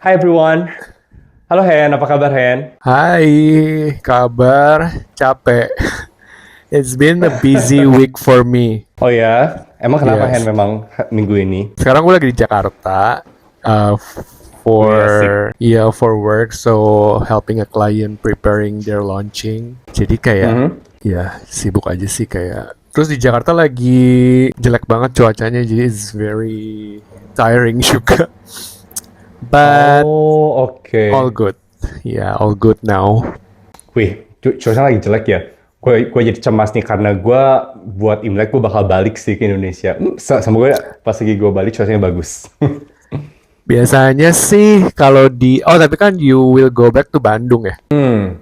Hi everyone. Halo Hen, apa kabar Hen? Hai, kabar capek. It's been a busy week for me. Oh ya, emang kenapa Hen Yes. memang minggu ini? Sekarang gue lagi di Jakarta uh, Wih for asik. for work, so helping a client preparing their launching. Jadi kayak Mhm. ya sibuk aja sih kayak. Terus di Jakarta lagi jelek banget cuacanya, jadi it's very tiring juga. But Oh oke. all good. Yeah, all good now. Wih, cuaca lagi jelek ya. Gue jadi cemas nih karena gue buat Imlek gue bakal balik sih ke Indonesia. Semoga pas lagi gue balik cuacanya bagus. Biasanya sih kalau tapi kan you will go back to Bandung ya. Hmm.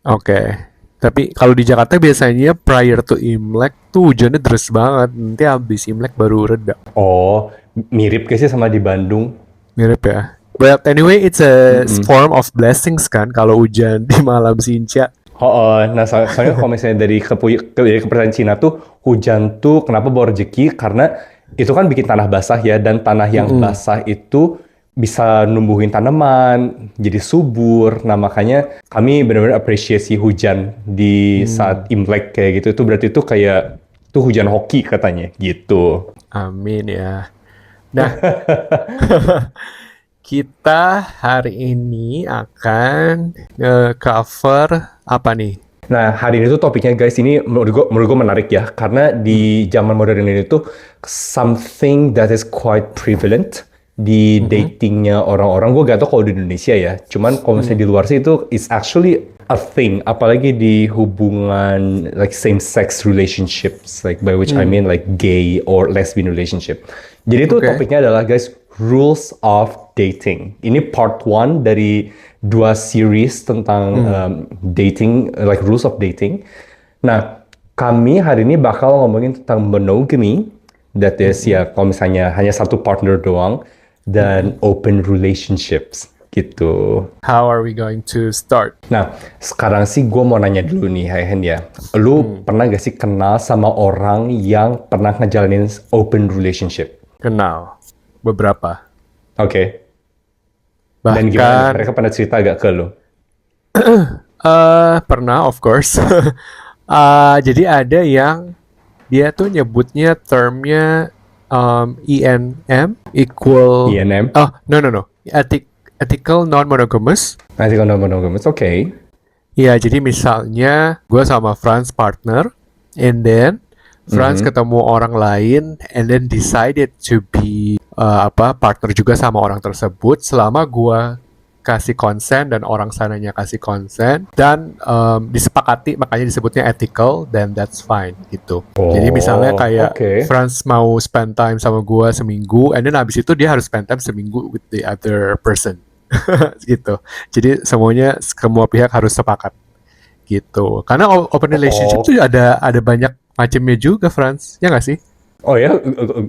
Oke. Tapi kalau di Jakarta biasanya prior to Imlek tuh hujannya deras banget. Nanti habis Imlek baru reda. Oh, mirip kayak sih sama di Bandung. Mirip ya. But anyway, it's a Mm-mm. form of blessings kan kalau hujan di malam Sinca. Oh, nah soalnya kalau misalnya dari kepercayaan Cina tuh hujan tuh kenapa bawa rezeki karena itu kan bikin tanah basah ya dan tanah yang Mm-mm. basah itu bisa numbuhin tanaman jadi subur. Nah makanya kami benar-benar apresiasi hujan di saat Hmm. Imlek kayak gitu. Itu berarti itu kayak tuh hujan hoki katanya gitu. Amin ya. Nah, kita hari ini akan cover apa nih? Nah, hari ini tuh topiknya guys, ini menurut gue menarik ya, karena di zaman modern ini tuh something that is quite prevalent di Mm-mm. datingnya orang-orang. Gue gak tau kalau di Indonesia ya, cuman kalau misalnya di luar sih itu is actually a thing, apalagi di hubungan like same sex relationships, like by which I Hmm. mean like gay or lesbian relationship. Jadi tuh Oke. topiknya adalah guys, rules of dating. Ini part one dari dua series tentang Hmm. dating, like rules of dating. Nah, kami hari ini bakal ngomongin tentang monogamy, that is Mm-mm. ya kalau misalnya hanya satu partner doang, dan Mm-mm. open relationships gitu. How are we going to start? Nah, sekarang sih gue mau nanya dulu nih, Hen ya. Lu Hmm. pernah gak sih kenal sama orang yang pernah ngejalanin open relationship? Kenal beberapa. Oke. Dan gimana nih? Bahkan Mereka pernah cerita gak ke lu? pernah of course. Jadi ada yang dia tuh nyebutnya termnya ENM equal INM? no ethical non monogamous. Nanti kalau monogamous, oke. Ya, jadi misalnya gue sama Franz partner, and then Franz Mhm. ketemu orang lain, and then decided to be partner juga sama orang tersebut selama gue kasih konsen dan orang sananya kasih konsen dan disepakati, makanya disebutnya ethical, then that's fine gitu. Jadi misalnya Oh, kayak oke. Franz mau spend time sama gue seminggu, and then habis itu dia harus spend time seminggu with the other person. Gitu. Jadi semua pihak harus sepakat gitu. Karena open relationship tuh Oh, ada banyak macamnya juga, Franz. Ya nggak sih? oh ya,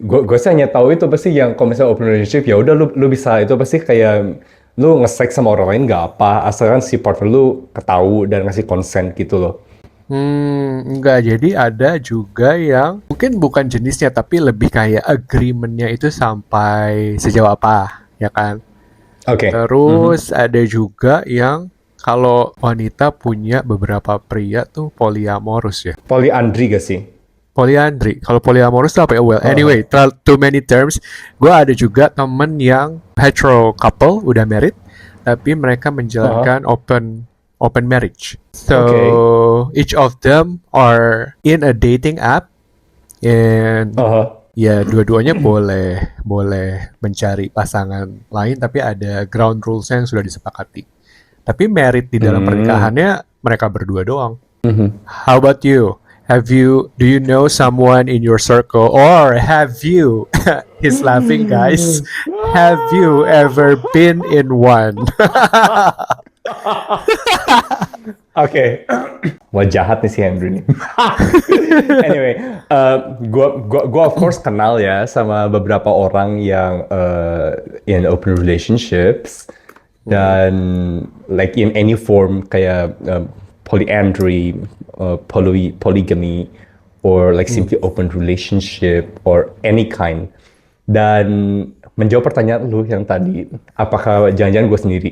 gue sih hanya tahu itu pasti yang kalau misalnya open relationship ya udah lu bisa itu pasti kayak lu nge-sex sama orang lain nggak apa, asalkan si partner lu ketahu dan ngasih consent gitu loh. Enggak. Jadi ada juga yang mungkin bukan jenisnya, tapi lebih kayak agreementnya itu sampai sejauh apa, ya kan? Oke. Mhm. Terus ada juga yang kalau wanita punya beberapa pria tuh polyamorous ya. Polyandry gak sih? Polyandry. Kalau polyamorous itu apa ya? Well, anyway, Heeh. too many terms. Gue ada juga temen yang hetero couple, udah married, tapi mereka Heeh. menjalankan open marriage. Oke. So each of them are in a dating app, and Heeh. ya dua-duanya boleh boleh mencari pasangan lain, tapi ada ground rules yang sudah disepakati. Tapi married di dalam Hmm. pernikahannya mereka berdua doang. Mhm. How about you? Do you know someone in your circle, or have you, he's laughing guys, have you ever been in one? Oke, wah jahat nih si Andrew nih. Anyway, gua of course kenal ya sama beberapa orang yang in open relationships Mm-mm. dan like in any form kayak polyandry, polygamy, or like Mm. simply open relationship or any kind. Dan menjawab pertanyaan lu yang tadi, apakah jangan-jangan gue sendiri?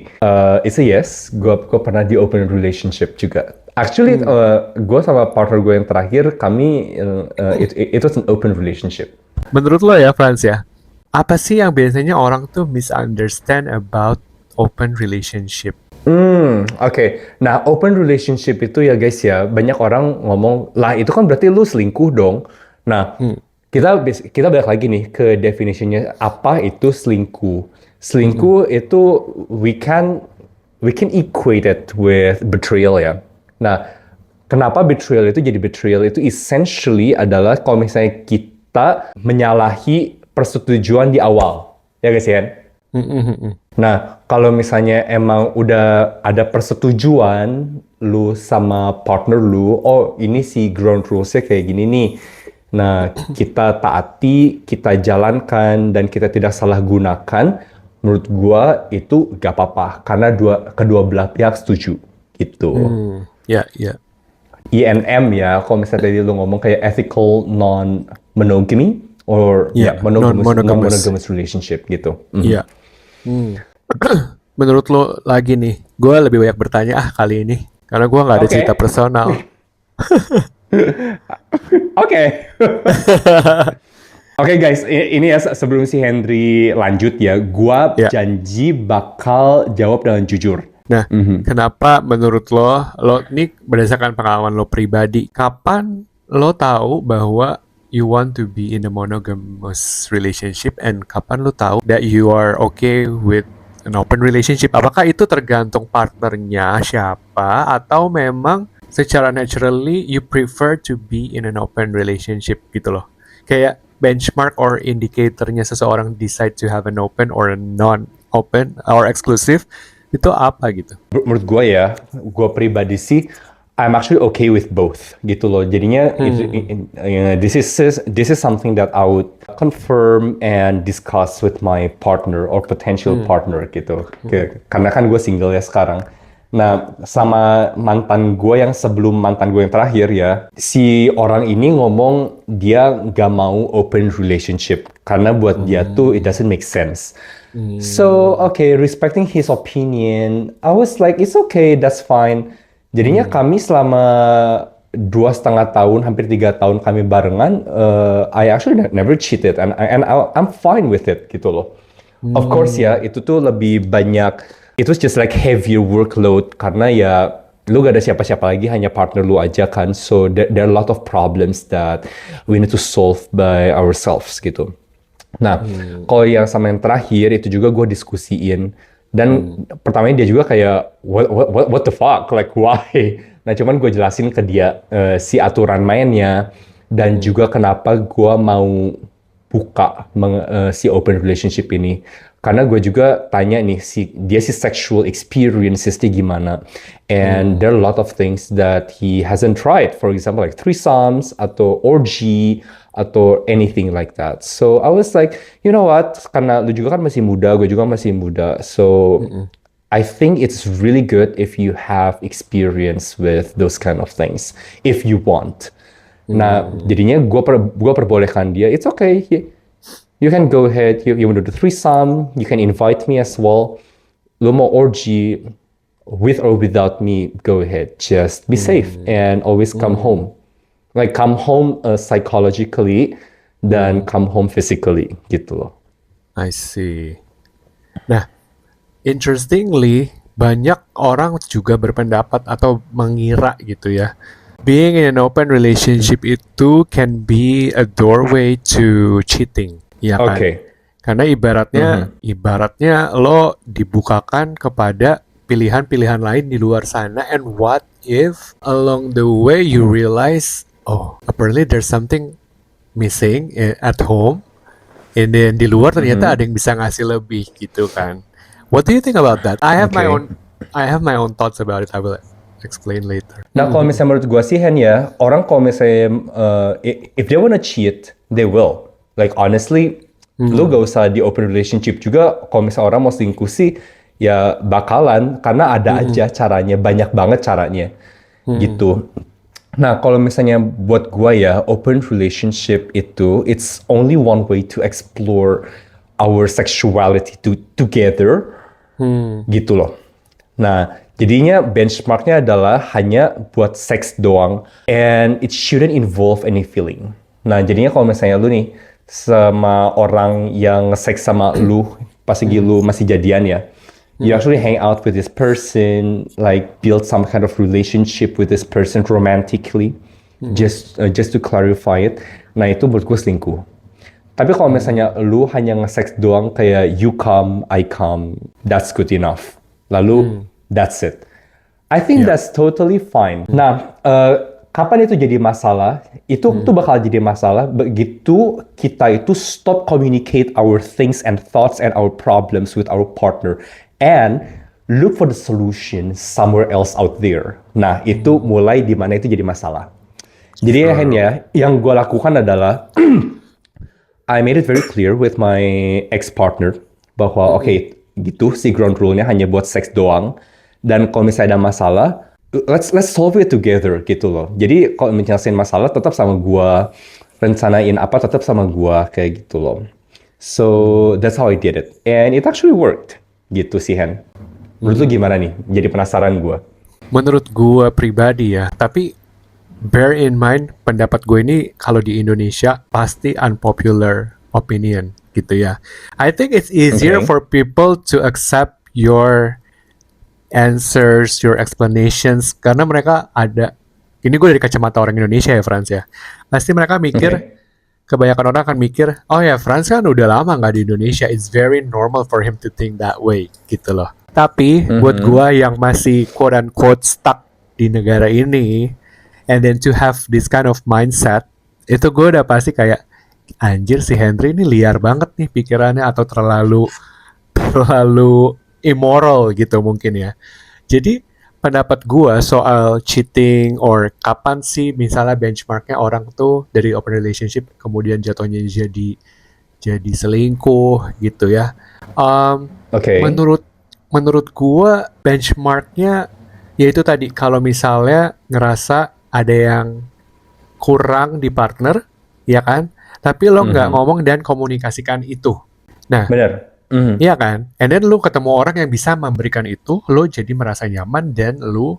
It's a yes, gue pernah di open relationship juga. Actually, gue sama partner gue yang terakhir, kami itu an open relationship. Menurut lo ya, Franz ya, apa sih yang biasanya orang tuh misunderstand about open relationship? Oke. Nah, open relationship itu ya guys ya, banyak orang ngomong, lah itu kan berarti lu selingkuh dong. Nah, kita balik lagi nih ke definisinya apa itu selingkuh. Selingkuh itu we can equate it with betrayal ya. Nah, kenapa betrayal itu jadi betrayal itu essentially adalah kalau misalnya kita menyalahi persetujuan di awal. Ya guys ya. Nah, kalau misalnya emang udah ada persetujuan lu sama partner lu, oh ini sih ground rules-nya kayak gini nih. Nah, kita taati, kita jalankan, dan kita tidak salah gunakan, menurut gua itu gak apa-apa, karena kedua belah pihak setuju, gitu. Ya, ya. INM ya, kalau misalnya tadi lu ngomong kayak ethical non-monogamy, or Yeah, non-monogamous relationship gitu. Iya. Menurut lo lagi nih, gue lebih banyak bertanya kali ini, karena gue nggak ada Oke. cerita personal. Oke. Oke guys, ini ya sebelum si Henry lanjut ya, gua Ya. janji bakal jawab dengan jujur. Nah, kenapa menurut lo ini berdasarkan pengalaman lo pribadi, kapan lo tahu bahwa you want to be in a monogamous relationship, and kapan lo tahu that you are okay with an open relationship? Apakah itu tergantung partnernya siapa, atau memang secara naturally you prefer to be in an open relationship gitu loh? Kayak benchmark or indicatornya seseorang decide to have an open or a non-open or exclusive itu apa gitu? Menurut gua ya, gua pribadi sih, I'm actually okay with both gitu loh. Jadinya this is something that I would confirm and discuss with my partner or potential partner gitu. Karena kan gue single ya sekarang. Nah, sama mantan gue yang sebelum mantan gue yang terakhir ya, si orang ini ngomong dia gak mau open relationship karena buat dia tuh it doesn't make sense. So, okay, respecting his opinion, I was like, it's okay, that's fine. Jadinya kami selama 2,5 tahun, hampir 3 tahun kami barengan, I actually never cheated, and I'm fine with it gitu loh. Of course ya, itu tuh lebih banyak, it was just like heavier workload karena ya lu gak ada siapa-siapa lagi, hanya partner lu aja kan. So there are a lot of problems that we need to solve by ourselves gitu. Nah, kalau yang sama yang terakhir itu juga gue diskusiin, dan pertamanya dia juga kayak what the fuck, like why? Nah, cuman gue jelasin ke dia si aturan mainnya dan juga kenapa gue mau buka si open relationship ini. Karena gue juga tanya nih dia sexual experiences dia gimana, and there are a lot of things that he hasn't tried, for example like threesomes atau orgy atau anything like that. So I was like, you know what, karena lu juga kan masih muda, gue juga masih muda, so I think it's really good if you have experience with those kind of things if you want. Nah, jadinya gue perbolehkan dia, it's okay. You can go ahead, you want to do threesome, you can invite me as well. Lu mau orgy, with or without me, go ahead. Just be safe and always come home. Like come home psychologically dan come home physically gitu loh. I see. Nah, interestingly, banyak orang juga berpendapat atau mengira gitu ya, being in an open relationship itu can be a doorway to cheating. Ya kan? Oke. Karena ibaratnya lo dibukakan kepada pilihan-pilihan lain di luar sana, and what if along the way you realize, oh, apparently there's something missing at home, and then di luar ternyata ada yang bisa ngasih lebih gitu kan. What do you think about that? I have my own thoughts about it. I will explain later. Nah, kalau misalnya menurut gue sih Hen ya, orang kalau misalnya if they wanna cheat, they will. Like honestly, lu gak usah di open relationship juga. Kalau misalnya orang mau selingkuh sih, ya bakalan, karena ada aja caranya, banyak banget caranya, gitu. Nah, kalau misalnya buat gua ya, open relationship itu, it's only one way to explore our sexuality together, gitu loh. Nah, jadinya benchmarknya adalah hanya buat seks doang, and it shouldn't involve any feeling. Nah, jadinya kalau misalnya lu nih sama orang yang seks sama lu pas lagi lu masih jadian ya, you actually hang out with this person, like build some kind of relationship with this person romantically, just to clarify it. Nah, itu menurut gue selingkuh. Tapi kalau misalnya lu hanya nge-sex doang kayak you come, I come, that's good enough. Lalu, that's it. I think that's totally fine. Nah, kapan itu jadi masalah? Itu bakal jadi masalah begitu kita itu stop communicate our things and thoughts and our problems with our partner and look for the solution somewhere else out there. Nah, itu mulai di mana itu jadi masalah. Jadi akhirnya yang gue lakukan adalah I made it very clear with my ex-partner bahwa oke, gitu sih ground rule-nya hanya buat seks doang. Dan kalau misalnya ada masalah, let's solve it together gitu loh. Jadi kalau menyelesaikan masalah tetap sama gua, rencanain apa tetap sama gua kayak gitu loh. So that's how I did it, and it actually worked gitu sih Hen. Menurut lu gimana nih? Jadi penasaran gua. Menurut gue pribadi ya, tapi bear in mind pendapat gue ini kalau di Indonesia pasti unpopular opinion gitu ya. I think it's easier for people to accept your answers, your explanations karena mereka ada, ini gue dari kacamata orang Indonesia ya Frans ya, pasti mereka mikir, kebanyakan orang akan mikir, oh ya Frans kan udah lama nggak di Indonesia, it's very normal for him to think that way gitu loh. Tapi buat gue yang masih quote unquote stuck di negara ini, and then to have this kind of mindset, itu gue udah pasti kayak, anjir si Henry ini liar banget nih pikirannya atau terlalu immoral gitu mungkin ya. Jadi pendapat gue soal cheating or kapan sih misalnya benchmarknya orang tuh dari open relationship kemudian jatuhnya jadi selingkuh gitu ya. Menurut gue benchmarknya yaitu tadi kalau misalnya ngerasa ada yang kurang di partner, ya kan? Tapi lo nggak ngomong dan komunikasikan itu. Nah, bener. iya kan? And then lo ketemu orang yang bisa memberikan itu, lo jadi merasa nyaman dan lo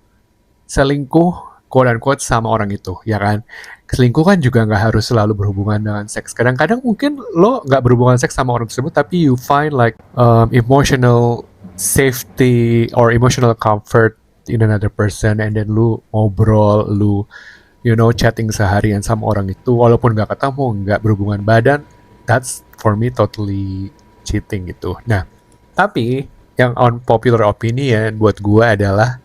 selingkuh quote unquote sama orang itu, ya kan? Selingkuh kan juga nggak harus selalu berhubungan dengan seks. Kadang-kadang mungkin lo nggak berhubungan seks sama orang tersebut, tapi you find like emotional safety or emotional comfort in another person, and then lu ngobrol, lu chatting seharian sama orang itu walaupun nggak ketemu, nggak berhubungan badan, that's for me totally cheating gitu. Nah, tapi yang unpopular opinion buat gue adalah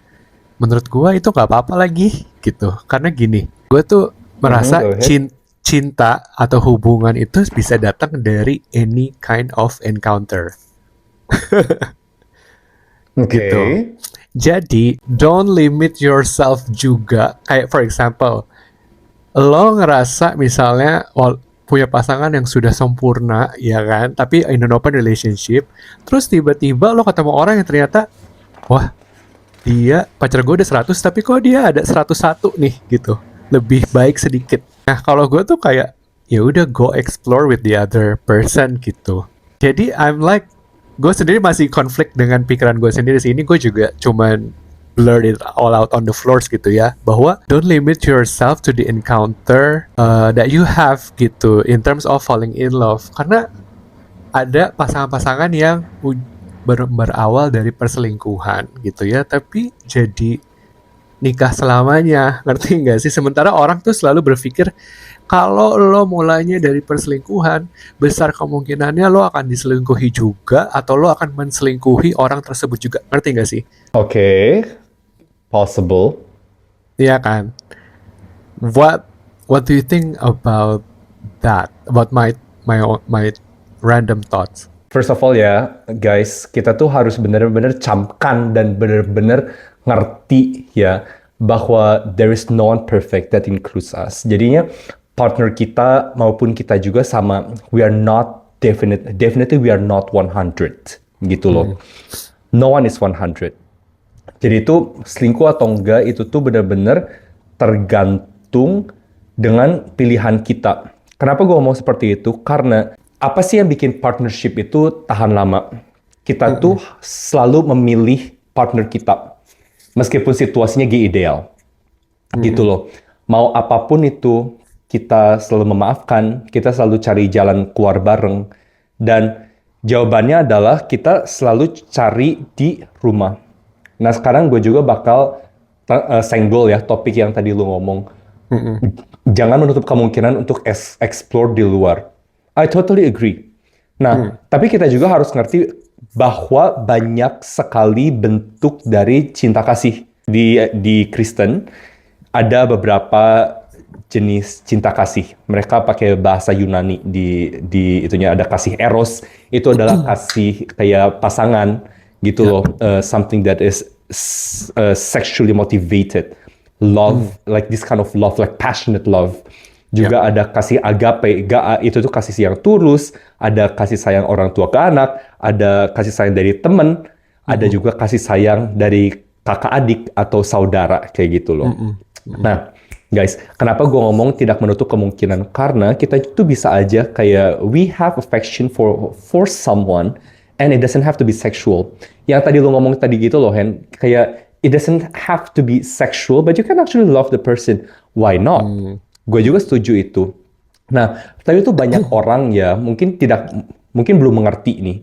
menurut gue itu nggak apa-apa lagi gitu, karena gini, gue tuh merasa cinta atau hubungan itu bisa datang dari any kind of encounter. Gitu. Jadi, don't limit yourself juga. Kayak for example, lo ngerasa misalnya punya pasangan yang sudah sempurna, ya kan? Tapi in an open relationship, terus tiba-tiba lo ketemu orang yang ternyata, wah, dia pacar gue udah 100, tapi kok dia ada 101 nih, gitu. Lebih baik sedikit. Nah, kalau gue tuh kayak, ya udah go explore with the other person, gitu. Jadi, I'm like, gue sendiri masih konflik dengan pikiran gue sendiri sih. Ini gue juga cuman blurt it all out on the floors gitu ya, bahwa don't limit yourself to the encounter that you have gitu in terms of falling in love, karena ada pasangan-pasangan yang berawal dari perselingkuhan gitu ya, tapi jadi nikah selamanya, ngerti nggak sih? Sementara orang tuh selalu berpikir kalau lo mulainya dari perselingkuhan, besar kemungkinannya lo akan diselingkuhi juga atau lo akan menselingkuhi orang tersebut juga. Ngerti nggak sih? Oke. Possible. Iya kan? What do you think about that? About my random thoughts? First of all ya, guys, kita tuh harus benar-benar camkan dan benar-benar ngerti ya bahwa there is no one perfect, that includes us. Jadinya partner kita maupun kita juga sama, we are not definitely we are not 100 gitu loh. No one is 100. Jadi itu selingkuh atau enggak itu tuh benar-benar tergantung dengan pilihan kita. Kenapa gue ngomong seperti itu? Karena apa sih yang bikin partnership itu tahan lama? Kita tuh selalu memilih partner kita, meskipun situasinya gak ideal, gitu loh. Mau apapun itu, kita selalu memaafkan, kita selalu cari jalan keluar bareng, dan jawabannya adalah kita selalu cari di rumah. Nah sekarang gue juga bakal senggol ya topik yang tadi lu ngomong. Jangan menutup kemungkinan untuk explore di luar. I totally agree. Nah, tapi kita juga harus ngerti bahwa banyak sekali bentuk dari cinta kasih di Kristen. Ada beberapa jenis cinta kasih. Mereka pakai bahasa Yunani di itunya ada kasih eros. Itu adalah kasih kayak pasangan gitu loh. Something that is sexually motivated. Love, like this kind of love, like passionate love. Juga ada kasih agape, itu tuh kasih yang tulus, ada kasih sayang orang tua ke anak, ada kasih sayang dari teman, ada juga kasih sayang dari kakak adik atau saudara, kayak gitu loh. Nah, guys, kenapa gue ngomong tidak menutup kemungkinan? Karena kita itu bisa aja kayak we have affection for someone, and it doesn't have to be sexual. Yang tadi lu ngomong tadi gitu loh, Hen, kayak it doesn't have to be sexual, but you can actually love the person. Why not? Gue juga setuju itu. Nah, tapi itu banyak orang ya, mungkin belum mengerti nih.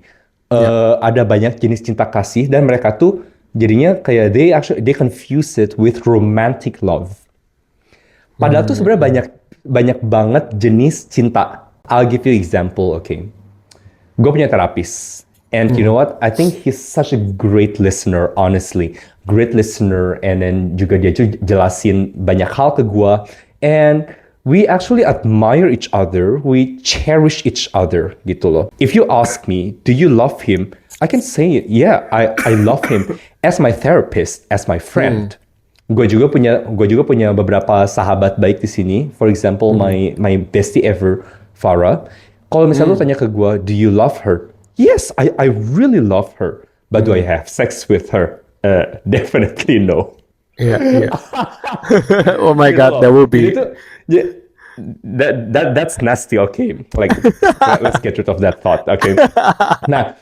Ada banyak jenis cinta kasih dan mereka tuh jadinya kayak they confuse it with romantic love. Padahal tuh sebenarnya banyak banget jenis cinta. I'll give you example, okay? Gue punya terapis. And you know what? I think he's such a great listener, honestly. Great listener, and then juga dia jelasin banyak hal ke gua. And we actually admire each other, we cherish each other, gitu loh. If you ask me, do you love him? I can say, yeah, I love him as my therapist, as my friend. Gue juga punya beberapa sahabat baik di sini. For example, my bestie ever, Farah. Kalau misalnya lu tanya ke gue, do you love her? Yes, I really love her. But do I have sex with her? Definitely no. Yeah. Oh my God, that would be. That's nasty. Okay, like let's get rid of that thought. Okay. Nah,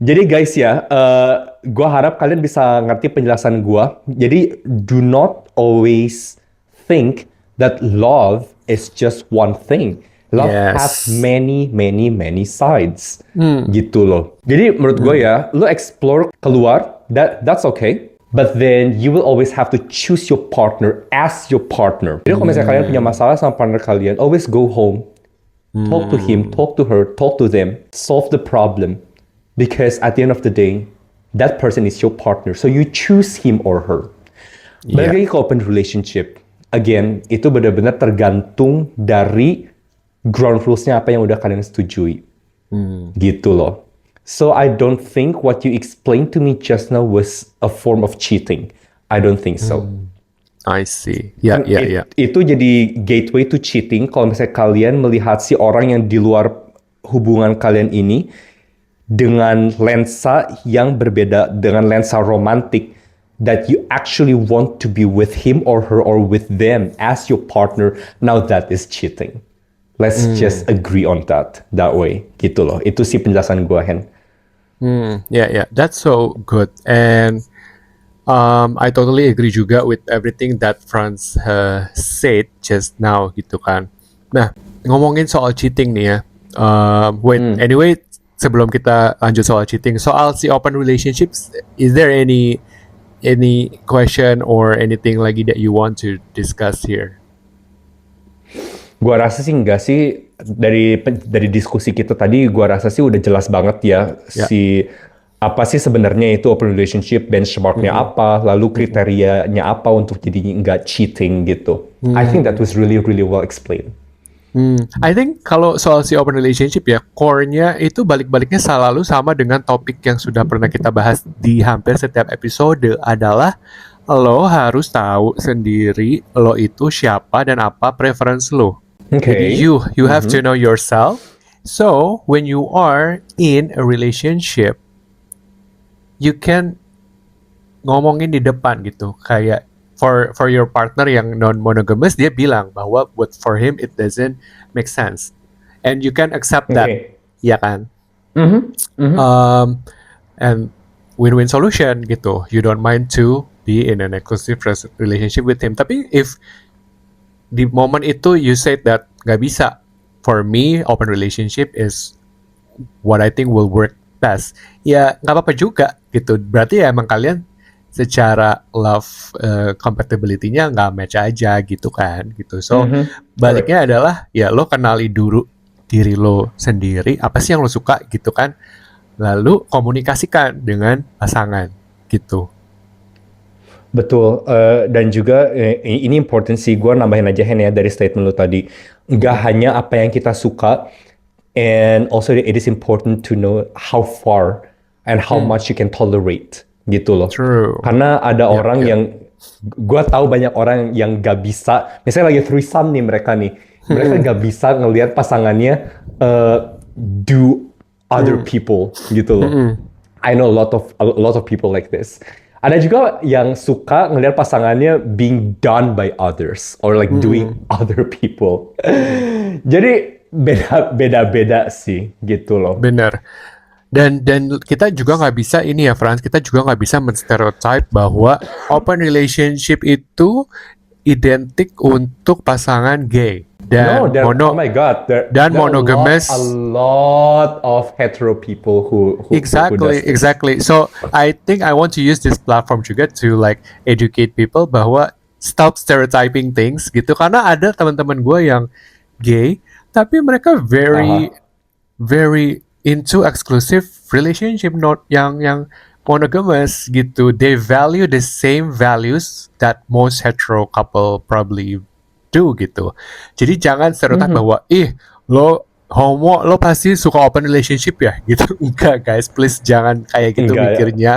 jadi guys ya, gua harap kalian bisa ngerti penjelasan gua. Jadi do not always think that love is just one thing. Love has many sides, gitu loh. Jadi menurut gue ya, lo explore keluar, that's okay. But then you will always have to choose your partner as your partner. Jadi kalau misalnya kalian punya masalah sama partner kalian, always go home, talk to him, talk to her, talk to them, solve the problem. Because at the end of the day, that person is your partner. So you choose him or her. Balik lagi ke open relationship. Again, itu benar-benar tergantung dari ground rules-nya apa yang udah kalian setujui. Gitu loh. So I don't think what you explained to me just now was a form of cheating. I don't think so. I see. Yeah. Itu jadi gateway to cheating kalau misalnya kalian melihat si orang yang di luar hubungan kalian ini dengan lensa yang berbeda, dengan lensa romantik, that you actually want to be with him or her or with them as your partner. Now that is cheating. Let's just agree on that way, gitu loh. Itu sih penjelasan gue, Hen. Yeah. That's so good. And I totally agree juga with everything that Franz said just now, gitu kan. Nah, ngomongin soal cheating nih ya. Anyway, sebelum kita lanjut soal cheating, soal si open relationships, is there any question or anything lagi that you want to discuss here? Gua rasa sih enggak sih, dari diskusi kita tadi gua rasa sih udah jelas banget ya si apa sih sebenarnya itu open relationship, benchmarknya apa, lalu kriterianya apa untuk jadi enggak cheating gitu. I think that was really well explained. I think kalau soal si open relationship ya, core-nya itu balik-baliknya selalu sama dengan topik yang sudah pernah kita bahas di hampir setiap episode, adalah lo harus tahu sendiri lo itu siapa dan apa preference lo. Okay. Jadi you have to know yourself. So when you are in a relationship, you can ngomongin di depan gitu, kayak for your partner yang non monogamous, dia bilang bahwa for him it doesn't make sense, and you can accept that. ya kan? Mhm, mhm. And win-win solution gitu. You don't mind to be in an exclusive relationship with him. Tapi if di momen itu you said that nggak bisa, for me open relationship is what I think will work best. Ya nggak apa-apa juga gitu. Berarti ya emang kalian secara love compatibility-nya nggak match aja gitu kan gitu. So Correct. baliknya adalah ya lo kenali dulu diri lo sendiri, apa sih yang lo suka gitu kan, lalu komunikasikan dengan pasangan gitu. Betul, dan juga ini important sih, gue nambahin aja Hen ya dari statement lu tadi. Nggak hanya apa yang kita suka, and also it is important to know how far and how much you can tolerate, gitu loh. True. Karena ada Yep, orang yep. yang, gue tahu banyak orang yang nggak bisa, misalnya lagi threesome nih mereka nggak bisa ngelihat pasangannya do other people, gitu loh. I know a lot of people like this. Ada juga yang suka ngelihat pasangannya being done by others or like doing other people. Jadi beda sih gitu loh. Bener. Dan kita juga nggak bisa ini ya Franz, kita juga nggak bisa menstereotype bahwa open relationship itu identik untuk pasangan gay dan Oh my God, dan monogamous. a lot of hetero people who Exactly, does this. exactly. So I think I want to use this platform juga to like educate people bahwa stop stereotyping things gitu, karena ada teman-teman gue yang gay tapi mereka very into exclusive relationship, not yang monogamous gitu. They value the same values that most hetero couple probably do gitu. Jadi jangan stereotip bahwa lo homo lo pasti suka open relationship ya gitu. Enggak guys, please jangan kayak gitu Enggak ya. mikirnya.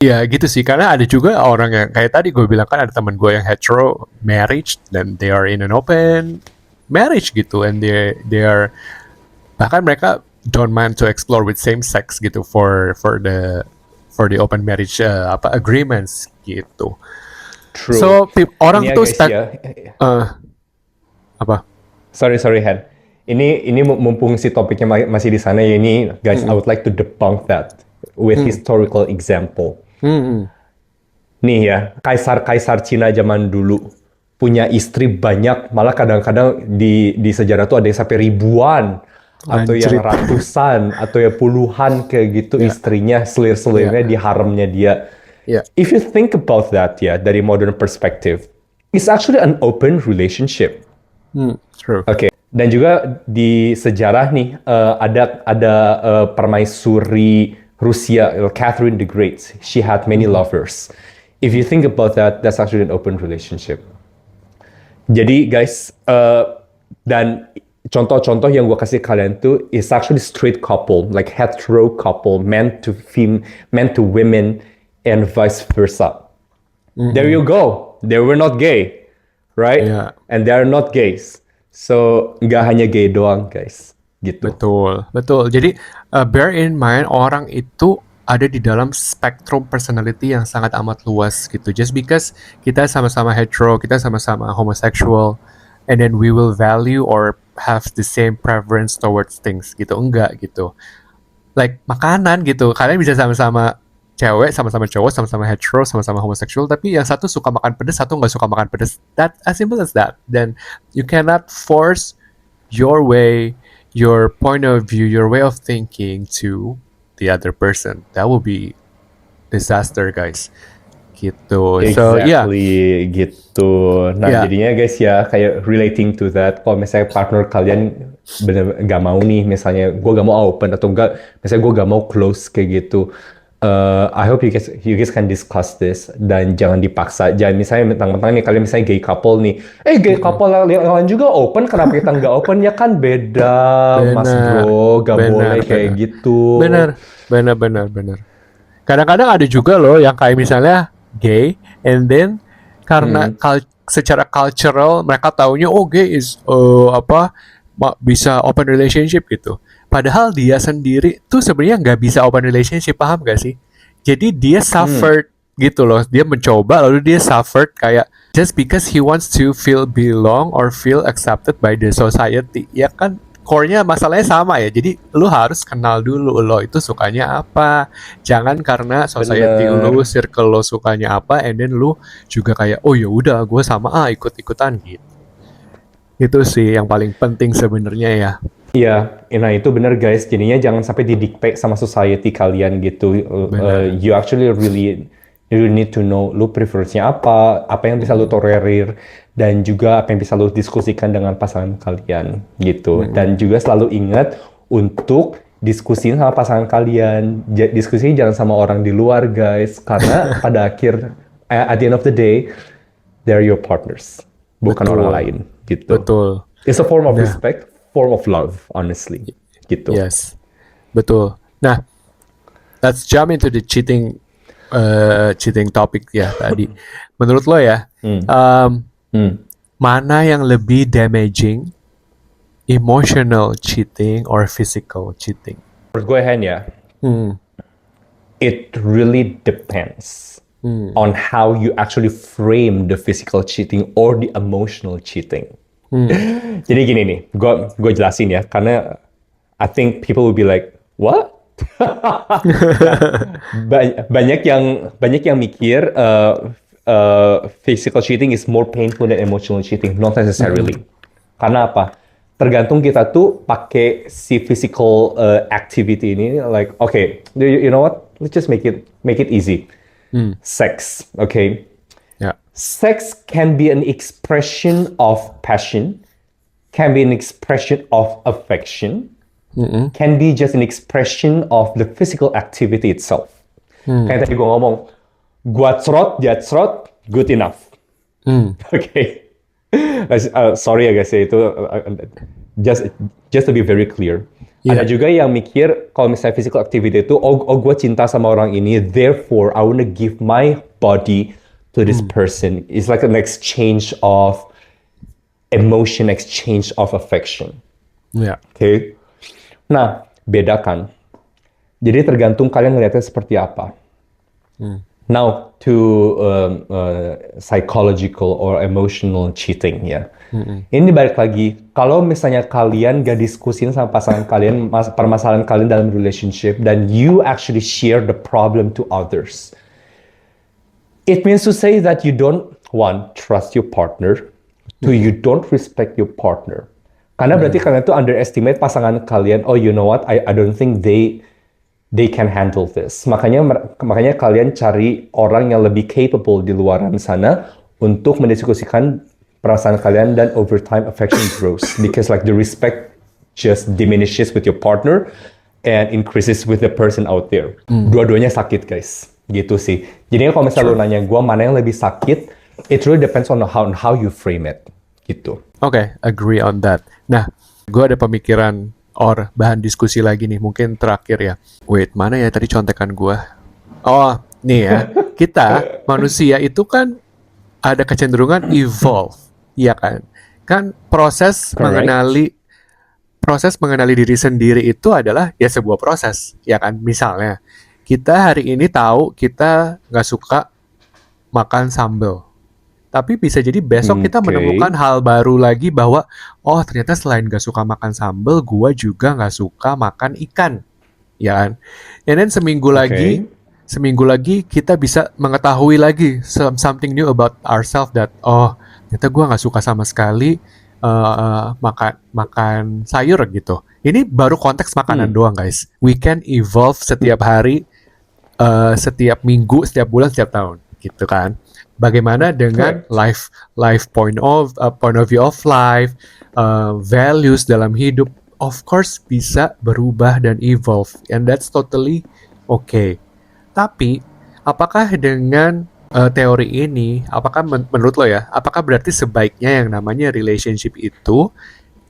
Ya gitu sih, karena ada juga orang yang kayak tadi gue bilang kan, ada teman gue yang hetero marriage dan they are in an open marriage gitu, and they are, bahkan mereka don't mind to explore with same sex gitu for the open marriage agreements gitu. True. So orang Ini ya tuh guys ya. apa? Sorry Hen. Ini mumpung si topiknya masih di sana ya, ini guys, I would like to debunk that with historical example. Nih ya, kaisar Cina zaman dulu punya istri banyak, malah kadang-kadang di sejarah tuh ada yang sampai ribuan atau yang Anjrit. ratusan atau ya puluhan kayak gitu istrinya, selir-selirnya di haremnya dia. Yeah. If you think about that ya, dari modern perspective, it's actually an open relationship. True. Oke. Dan juga di sejarah nih ada permaisuri Rusia, Catherine the Great. She had many lovers. If you think about that, that's actually an open relationship. Jadi guys, dan contoh-contoh yang gue kasih kalian tuh is actually straight couple, like hetero couple, men to women, and vice versa. There you go. They were not gay, right? Yeah. And they are not gays. So nggak hanya gay doang, guys. Gitu. Betul. Jadi bear in mind, orang itu ada di dalam spektrum personality yang sangat amat luas gitu. Just because kita sama-sama hetero, kita sama-sama homosexual, and then we will value or have the same preference towards things gitu, enggak gitu. Like makanan gitu, kalian bisa sama-sama cewek, sama-sama cowok, sama-sama hetero, sama-sama homoseksual, tapi yang satu suka makan pedas, satu nggak suka makan pedas. That as simple as that. Then you cannot force your way, your point of view, your way of thinking to the other person. That will be disaster, guys. Gitu. So yeah. Exactly, gitu. Nah, Yeah. jadinya guys ya, kayak relating to that, kalau misalnya partner kalian bener gak mau nih, misalnya gue gak mau open atau enggak, misalnya gue gak mau close kayak gitu, I hope you guys can discuss this dan jangan dipaksa. Jangan misalnya mentang-mentang nih kalian misalnya gay couple nih, gay couple yang lain juga open, kenapa kita nggak open? Ya kan beda, mas bro, gak boleh kayak gitu. Bener. Kadang-kadang ada juga loh yang kayak misalnya gay, and then karena secara cultural mereka taunya gay is bisa open relationship gitu. Padahal dia sendiri tuh sebenarnya nggak bisa open relationship, paham gak sih? Jadi dia suffered gitu loh. Dia mencoba lalu dia suffered kayak just because he wants to feel belong or feel accepted by the society. Ya kan core-nya masalahnya sama ya. Jadi lu harus kenal dulu lo itu sukanya apa. Jangan karena society lu, Bener. circle lo sukanya apa, and then lu juga kayak oh ya udah gue sama ikut-ikutan gitu. Itu sih yang paling penting sebenarnya ya. Iya, nah itu bener guys. Jadinya jangan sampai didikte sama society kalian gitu. Benar. You actually really need to know lu preference-nya apa yang bisa lu tolerir, dan juga apa yang bisa lu diskusikan dengan pasangan kalian gitu. Dan juga selalu ingat untuk diskusiin sama pasangan kalian. Diskusi jangan sama orang di luar guys, karena pada at the end of the day, they're your partners, bukan Betul. orang lain gitu. Betul. It's a form of Nah. respect, form of love, honestly. Gitu. Yes. Betul. Nah, let's jump into the cheating topic ya tadi. Menurut lo ya, mana yang lebih damaging, emotional cheating or physical cheating? Menurut gue Hen ya, it really depends on how you actually frame the physical cheating or the emotional cheating. Jadi gini nih, gue jelasin ya, karena I think people will be like, what? banyak yang mikir physical cheating is more painful than emotional cheating. Not necessarily. Karena apa? Tergantung kita tuh pakai si physical activity ini, like okay, you know what? Let's just make it easy. Sex, okay? Ya. Sex can be an expression of passion, can be an expression of affection, can be just an expression of the physical activity itself. Kayak tadi gue ngomong, gua cerot, dia cerot, good enough. Okay. Sorry ya guys ya, itu just to be very clear. Yeah. Ada juga yang mikir kalau misalnya physical activity itu, oh gue cinta sama orang ini, therefore I wanna give my body to this person. It's like an exchange of emotion, exchange of affection. Ya. Okay? Nah, bedakan. Jadi tergantung kalian ngeliatnya seperti apa. Now, to psychological or emotional cheating ya. Ini balik lagi, kalau misalnya kalian gak diskusin sama pasangan kalian permasalahan kalian dalam relationship, dan you actually share the problem to others, it means to say that you don't, one, trust your partner, two, you don't respect your partner. Karena berarti kalian tuh underestimate pasangan kalian. Oh, you know what? I don't think they can handle this. Makanya kalian cari orang yang lebih capable di luaran sana untuk mendiskusikan perasaan kalian, dan over time affection grows because like the respect just diminishes with your partner and increases with the person out there. Dua-duanya sakit guys, gitu sih. Jadi kalau misalnya lu nanya gue mana yang lebih sakit, it really depends on how you frame it, gitu. Oke, agree on that. Nah, gue ada pemikiran or bahan diskusi lagi nih, mungkin terakhir ya. Wait, mana ya tadi contekan gue? Oh, nih ya. Kita manusia itu kan ada kecenderungan evolve, iya kan? Kan proses mengenali diri sendiri itu adalah ya sebuah proses, ya kan? Misalnya, kita hari ini tahu kita nggak suka makan sambal. Tapi bisa jadi besok kita menemukan hal baru lagi bahwa, oh ternyata selain gak suka makan sambal, gua juga gak suka makan ikan. Ya kan? And then seminggu lagi kita bisa mengetahui lagi something new about ourselves, that oh ternyata gua gak suka sama sekali makan sayur gitu. Ini baru konteks makanan doang guys. We can evolve setiap hari, setiap minggu, setiap bulan, setiap tahun gitu kan. Bagaimana dengan life point of view of life, values dalam hidup, of course bisa berubah dan evolve, and that's totally okay. Tapi apakah dengan teori ini, apakah menurut lo ya, apakah berarti sebaiknya yang namanya relationship itu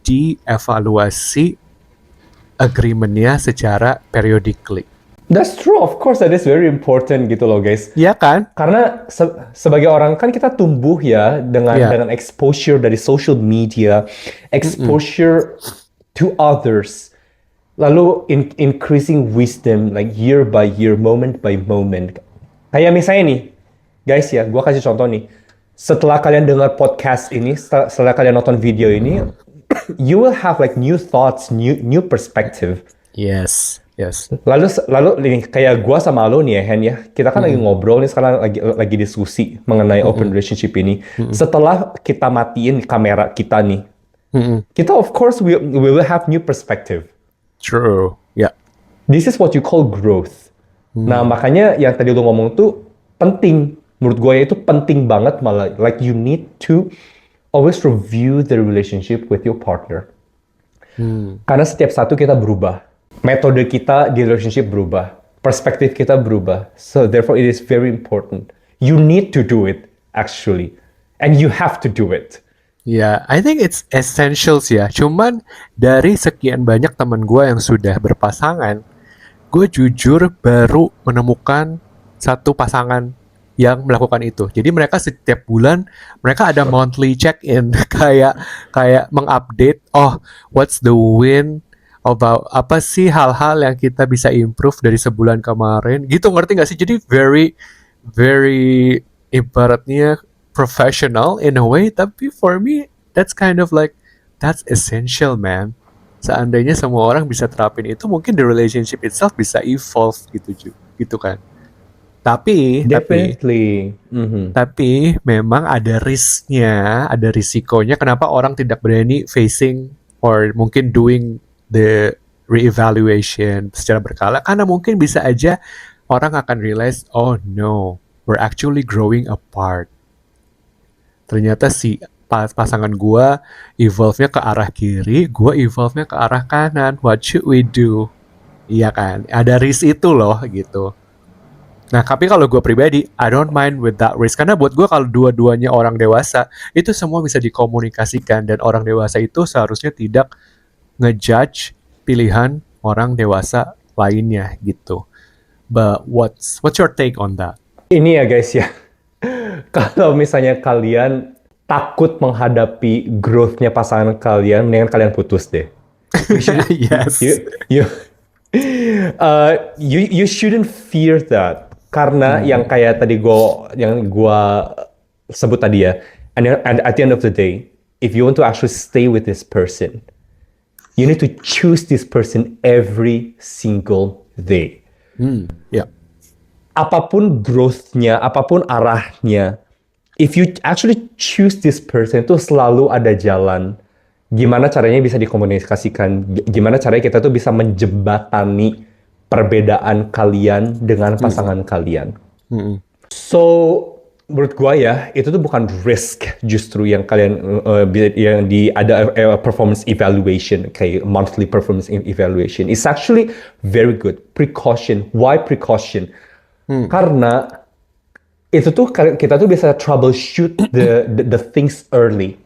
dievaluasi agreement-nya secara periodically? That's true, of course that is very important gitu loh guys. Iya kan? Karena sebagai orang kan kita tumbuh ya dengan exposure dari social media, exposure to others, lalu increasing wisdom like year by year, moment by moment. Kayak misalnya nih, guys ya, gua kasih contoh nih. Setelah kalian dengar podcast ini, setelah kalian nonton video ini, you will have like new thoughts, new perspective. Yes. Lalu ini kayak gua sama lo nih ya, Hen ya. Kita kan lagi ngobrol nih sekarang lagi diskusi mengenai open relationship ini. Setelah kita matiin kamera kita nih, kita of course we will have new perspective. True. Yeah. This is what you call growth. Nah, makanya yang tadi lo ngomong tuh penting. Menurut gue itu penting banget malah. Like you need to always review the relationship with your partner. Karena setiap satu kita berubah. Metode kita di relationship berubah. Perspektif kita berubah. So therefore it is very important. You need to do it actually. And you have to do it. Ya, I think it's essentials ya. Cuman dari sekian banyak teman gue yang sudah berpasangan, gue jujur baru menemukan satu pasangan yang melakukan itu. Jadi mereka setiap bulan mereka ada monthly check-in kayak mengupdate, oh what's the win about apa sih hal-hal yang kita bisa improve dari sebulan kemarin. Gitu, ngerti nggak sih? Jadi very ibaratnya professional in a way, tapi for me that's kind of like that's essential, man. Seandainya semua orang bisa terapin itu, mungkin the relationship itself bisa evolve gitu kan. Tapi Definitely. tapi memang ada risknya, ada risikonya. Kenapa orang tidak berani facing or mungkin doing the reevaluation secara berkala? Karena mungkin bisa aja orang akan realize, oh no, we're actually growing apart. Ternyata si pasangan gua evolve-nya ke arah kiri, gua evolve-nya ke arah kanan. What should we do? Iya kan? Ada risk itu loh gitu. Nah, tapi kalau gue pribadi, I don't mind with that risk. Karena buat gue kalau dua-duanya orang dewasa, itu semua bisa dikomunikasikan. Dan orang dewasa itu seharusnya tidak ngejudge pilihan orang dewasa lainnya gitu. But what's your take on that? Ini ya guys ya. Kalau misalnya kalian takut menghadapi growth-nya pasangan kalian, mendingan kalian putus deh. Yes. You shouldn't fear that. Karena yang kayak tadi gua sebut tadi ya, and at the end of the day, if you want to actually stay with this person, you need to choose this person every single day. Yeah. Apapun growth-nya, apapun arahnya, if you actually choose this person, itu selalu ada jalan. Gimana caranya bisa dikomunikasikan, gimana caranya kita tuh bisa menjembatani perbedaan kalian dengan pasangan kalian. So, menurut gua ya, itu tuh bukan risk justru yang kalian, yang ada performance evaluation, kayak monthly performance evaluation. It's actually very good. Precaution. Why precaution? Karena itu tuh kita tuh bisa troubleshoot the things early.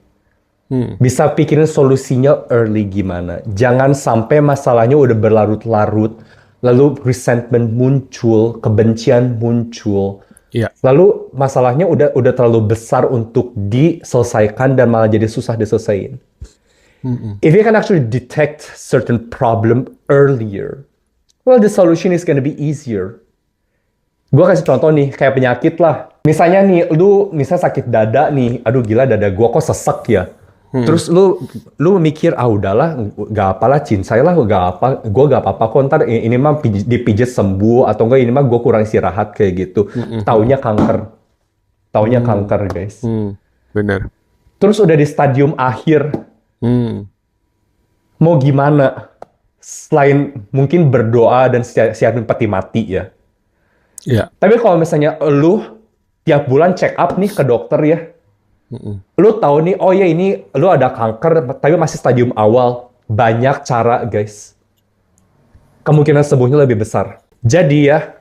Bisa pikirin solusinya early gimana. Jangan sampai masalahnya udah berlarut-larut, lalu resentment muncul, kebencian muncul. Yeah. Lalu masalahnya udah terlalu besar untuk diselesaikan dan malah jadi susah diselesain. If you can actually detect certain problem earlier, well, the solution is gonna be easier. Gue kasih contoh nih, kayak penyakit lah. Misalnya nih, lu sakit dada nih, aduh gila dada gue kok sesek ya. Terus lu mikir, udahlah, gak apalah, cincai lah, gue gak apa-apa kok, ntar ini mah dipijit sembuh, atau enggak ini mah gue kurang istirahat kayak gitu. Taunya kanker, guys. Bener. Terus udah di stadium akhir, mau gimana? Selain mungkin berdoa dan siapin peti mati ya. Yeah. Tapi kalau misalnya lu tiap bulan check up nih ke dokter ya, lu tahu nih, oh ya ini lu ada kanker, tapi masih stadium awal. Banyak cara, guys. Kemungkinan sembuhnya lebih besar. Jadi ya,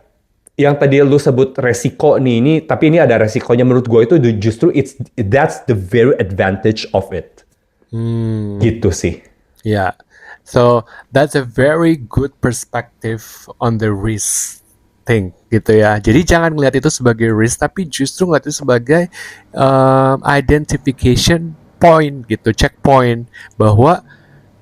yang tadi lu sebut resiko nih, tapi ini ada resikonya menurut gue itu justru that's the very advantage of it. Gitu sih. Yeah. So that's a very good perspective on the risk thing gitu ya. Jadi jangan melihat itu sebagai risk, tapi justru melihat itu sebagai identification point gitu, checkpoint, bahwa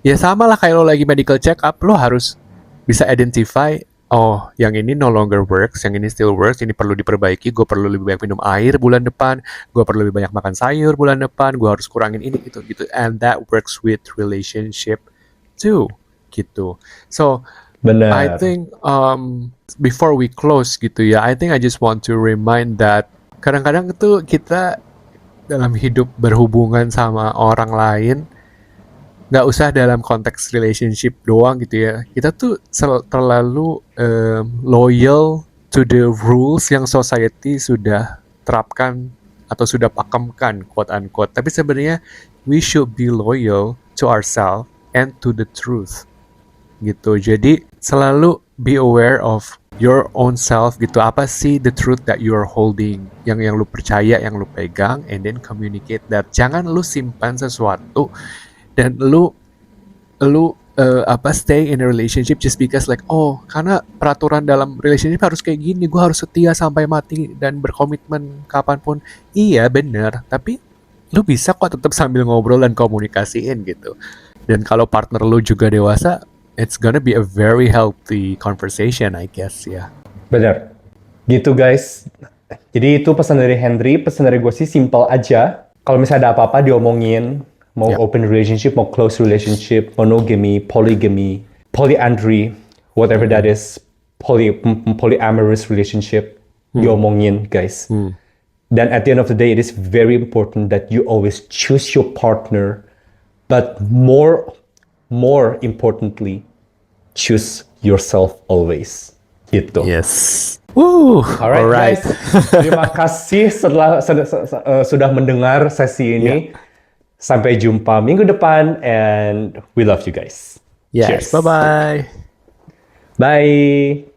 ya sama lah kayak lo lagi medical check up, lo harus bisa identify oh, yang ini no longer works, yang ini still works, ini perlu diperbaiki, gue perlu lebih banyak minum air bulan depan, gue perlu lebih banyak makan sayur bulan depan, gue harus kurangin ini gitu. And that works with relationship too, gitu. So, I Bener. think before we close gitu ya, I think I just want to remind that kadang-kadang tuh kita dalam hidup berhubungan sama orang lain, nggak usah dalam konteks relationship doang gitu ya. Kita tuh terlalu loyal to the rules yang society sudah terapkan atau sudah pakemkan, quote unquote. Tapi sebenarnya we should be loyal to ourselves and to the truth gitu. Jadi selalu be aware of your own self gitu. Apa sih the truth that you are holding? Yang lu percaya, yang lu pegang, and then communicate that. Jangan lu simpan sesuatu dan lu stay in a relationship just because like, oh, karena peraturan dalam relationship harus kayak gini, gue harus setia sampai mati dan berkomitmen kapanpun. Iya bener, tapi lu bisa kok tetap sambil ngobrol dan komunikasiin gitu. Dan kalau partner lu juga dewasa, it's gonna be a very healthy conversation, I guess ya. Bener. Gitu guys. Jadi itu pesan dari Henry, pesan dari gue sih simple aja. Kalau misalnya ada apa-apa diomongin, mau Yep. open relationship, mau close relationship, monogamy, polygamy, polyandry, whatever that is, polyamorous relationship, diomongin guys. Dan at the end of the day, it is very important that you always choose your partner, but more importantly, choose yourself always. Gitu. Yes. Woo. Alright, guys, terima kasih sudah mendengar sesi ini. Sampai jumpa minggu depan, and we love you guys. Yes. Cheers. Bye-bye. Bye.